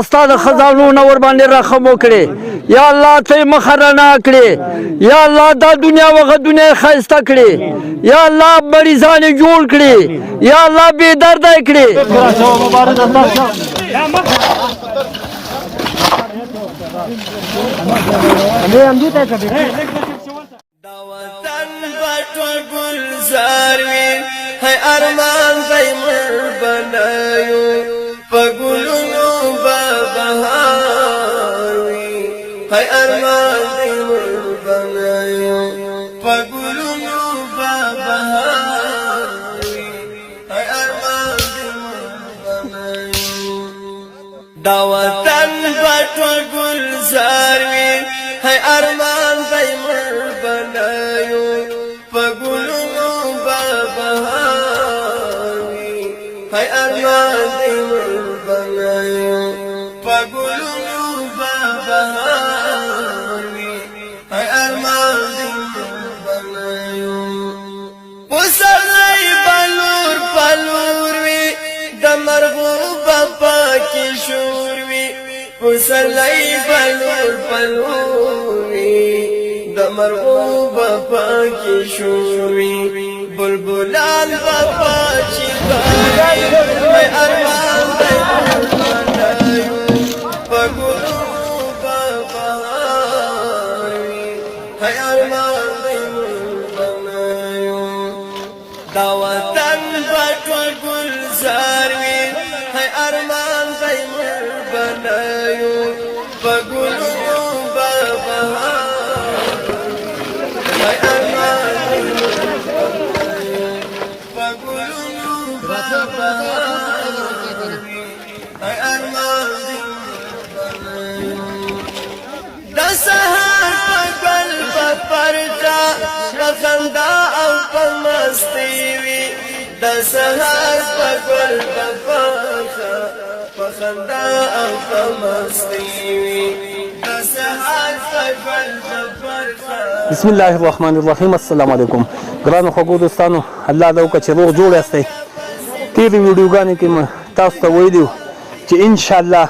ستا د خزانو نه ورباندې رحم وکړې یا الله ته یې مخه رڼا کړې یا الله دا دنیا وغه دنیا یې ښایسته کړې یا الله مریضان یې جوړ کړې یا الله بې درده یې کړې دا وطن بټول ګلزار وي هی ارمان دی مړ بنایو په ګلونو به بهار وي هی ارمان دی مړ بنایو په ګلونو به بهار وي هی ارمان دی مړ بنایو دا وطن بټول ګلزار وي هی ارمان دی مړ بنایو په ګلونو به بهار وي هی ارمان دی مړ بنایو په ګلونو به بهار وي هی ارمان دی مړ بنایو پسرلی بلور پلور وي د مرغو به پاکې شور وي پسرلی بلور پلور وي د مرغو به پاکې شور وي بلبلان به پاچې باري مې ارمان دی مړ بنایو په ګلونو به بهار وي هی ارمان دی مړ بنایو دا وطن به ټول ګلزار وي هی ارمان دی مړ بنایو په ګلونو به بهار هی ارمان دی مړ بنایو په ګلونو به بهار هی ارمان دی مړ بنایو د سهار په ګل به پرچا په خندا او په مستي وي د سهار په ګل به پرچا په خندا او په مستي وي د سهار په ګل به پرچا. بسم الله الرحمن الرحیم. السلام علیکم ګرانو خوږو دوستانو، الله دې وکړي چې روغ جوړ یاستئ. تېرې ویډیوګانې کې مې تاسو ته ویلي چې انشاءالله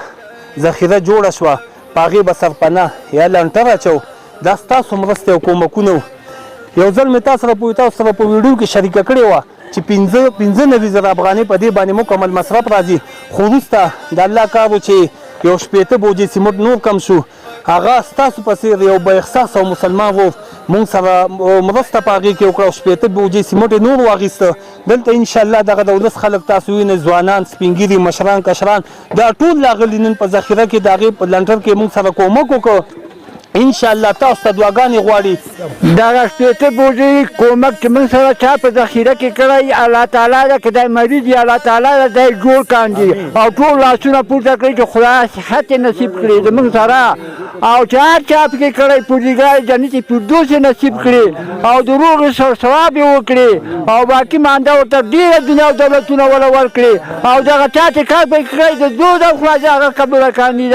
ذخیره جوړه شوه، په هغې به سرپناه یا لنټر اچو. دا ستاسو مرستې او کومکونه وو. یو ځل مې تاسو سره په ویډیو کې شریکه کړې وه چې 95,000 افغانۍ په دې باندې مکمل مصرف راځي، خو وروسته د الله کار و چې یو 80 بوجې سیمنټ نور کم شو. هغه ستاسو په څېر یو با احساسه او مسلمان ورور مونږ سره مرسته په هغې کې وکړه او 80 بوجې سیمنټ یې نور واخیسته. دلته انشاءالله دغه د ولس خلک تاسو وینئ، ځوانان، سپین ږیري، مشران، کشران، دا ټول راغلي نن په ذخیره کې د هغې په لنټر کې مونږ سره کومک وکړو. انشاءالله تاسو ته دعاګانې غواړي. دغه 80 بوجې کومک چې موږ سره چا په ذخیره کې کړی، الله تعالی ده که دی مریض وي الله تعالی ده دی جوړ کاندي او ټول لاسونه پورته کړي چې خدای صحت یې نصیب کړي زموږ سره، او چې هر چا پکې کړی پروردګار جنت فردوس یې نصیب کړي او د روغ ثواب یې وکړي او باقي مانده ورته ډېره دنیا او دولتونه وله ورکړي او دغه چا چې کار پکې کړی د دوز او خلاصې هغه قبوله کاندي.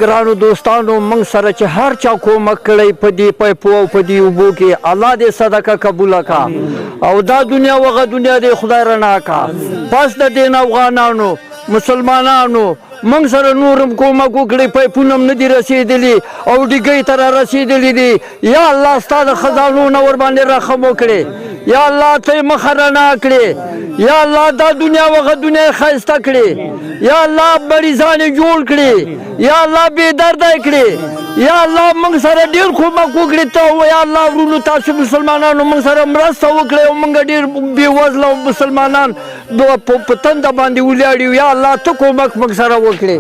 ګرانو دوستانو، موږ سره چې هر چا کومک کړی په دې پیپو او په دې اوبو کې، الله دې صدقه قبوله کا او دا دنیا وغه دنیا دې خدای رڼا کا. پس د دې نه افغانانو مسلمانانو موږ سره نورم کومک وکړي، پیپونه هم نه دي رسېدلي او ډیګۍ ته را رسېدلي دي. یا الله ستا د خزانو نه ورباندې رحم وکړې یا الله ته یې مخه رڼا کړې یا الله دا دنیا وغه دنیا یې ښایسته کړې یا الله مریضان یې جوړ کړي یا الله بې درده یې کړي یا الله موږ سره ډېر کومک وکړي. ته یا الله ورونو تاسو مسلمانانو موږ سره مرسته وکړئ او موږ ډېر بې وزله مسلمانان په تنده باندې ولاړ یو. یا الله ته کومک موږ سره وکړي.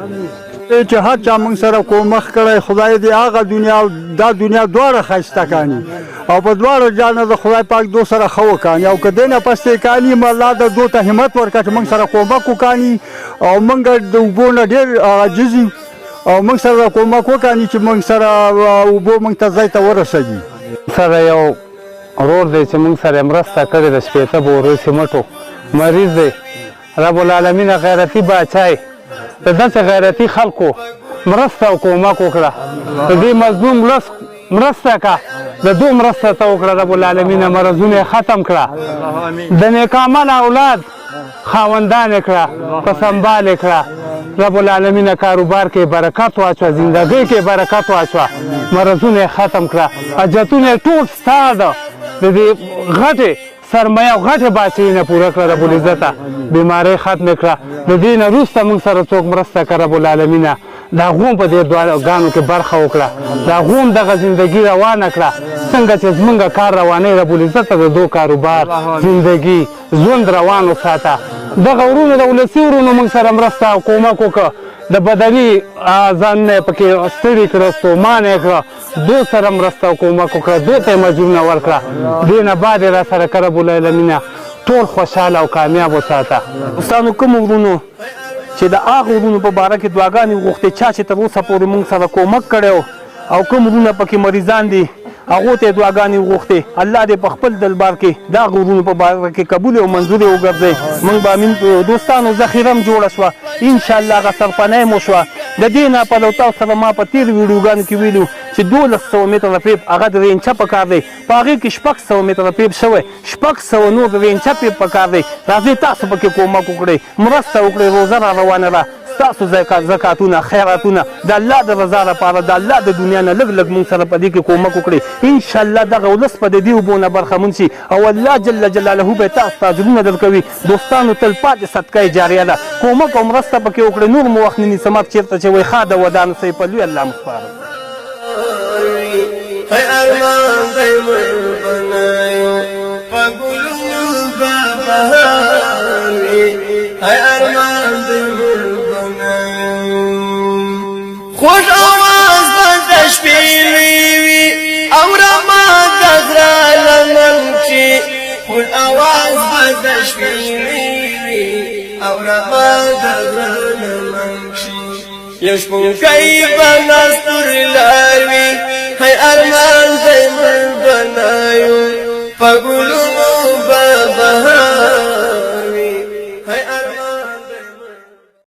چې هر چا موږ سره کومک کړی، خدای دې هغه دنیا او دا دنیا دواړه ښایسته کاڼي او په دواړو جانه د خدای پاک دو سره ښه وکاڼي او که دې نه پس یې کاڼي الله د دو ته همت ورکړه چې موږ سره کومک وکاڼي او موږ د اوبو نه ډېر عاجز یو او موږ سره کومک وکاڼي چې موږ سره اوبو موږ ته ځای ته ورسوي. سره یو ورور دی چې موږ سره مرسته کړې ده، 80 بورې سیمټو مریض دی. رب العالمین غیرتي باچای د داسې غیرتي خلکو مرسته او کومک وکړه، د دې مظلوم ولس مرسته کا، د دو مرسته ته وکړه. رب العالمین مرضونه یې ختم کړه، د نیک عمل اولاد خاوندان یې کړه، په سنبال یې کړه. رب العالمین کاروبار کې برکت واچوه، زندګۍ کې برکت واچوه، مرضونه ختم کړه، حاجتونه ټول ستا ده د دې غټې سرمایه او غټې باچۍ نه پوره کړه رب العزته، بیمارۍ ختمې کړه. د دې نه وروسته موږ سره څوک مرسته کړه رب العالمینه، د هغو هم په دې دعاګانو کې برخه وکړه، د هغو هم دغه زندګي روانه کړه څنګه چې زمونږ کار روانوي رب العزته د دو کاروبار زندګي ژوند روان وساته. دغه ورونو د ولسي ورونو موږ سره مرسته او کومک وکړه، د بدني ځانونه یې پکې ستړي کړه، ستومان یې کړه، دو سره مرسته او کومک وکړه، دو ته یې مجرونه ورکړه. دې نه بعد یې را سره کړه رب العالمینه ټول خوشحاله او کامیاب وساته. دوستانو کوم ورونو چې د هغو ورونو په باره کې دعاګانې وغوښتې، چا چې تر اوسه پورې موږ سره کومک کړی او کوم ورونه پکې مریضان دي هغو ته یې دعاګانې وغوښتې، الله دې په خپل دربار کې د هغو ورونو په باره کې قبول او منظور یې وګرځوي. موږ به امین. دوستانو ذخیره هم جوړه شوه، انشاءالله هغه سرپنۍ مو شوه. د دې نه پلو تاسو سره ما په تېرو ویډیوګانو کې ویلو چې 1200 متره پیپ هغه د رینچه په کار دی، په هغې کې 600 متره پیپ شوی، 600 نور د رینچه پیپ په کار دی. راځئ تاسو پکې کومک وکړئ، مرسته وکړئ، روزه را روانه ده، ستاسو زکاتونه خیراتونه د الله د رضا لپاره د الله د دنیا نه لږ لږ موږ سره په دې کې کومک وکړئ. انشاءالله دغه ولس به د دې اوبو نه برخمن شي او الله جل جلاله به تاسو ته اجرونه درکوي. دوستانو تلپاتې صدقه جاریه ده، کومک او مرسته پکې وکړئ. نور مو وخت نه نیسم، چېرته چې وایي ښه د ودانو صحیح په لوی الله مو سپارم. hay arman daimur banayo pagulu babahari hay arman daimur banayo خوش آواز بندش پیوی اورما دزرا لمنچی خوش آواز بندش پیوی اورما دزرا لمنچی یشکون کئی بناستر لاروی hay arman daimur banayo pagulu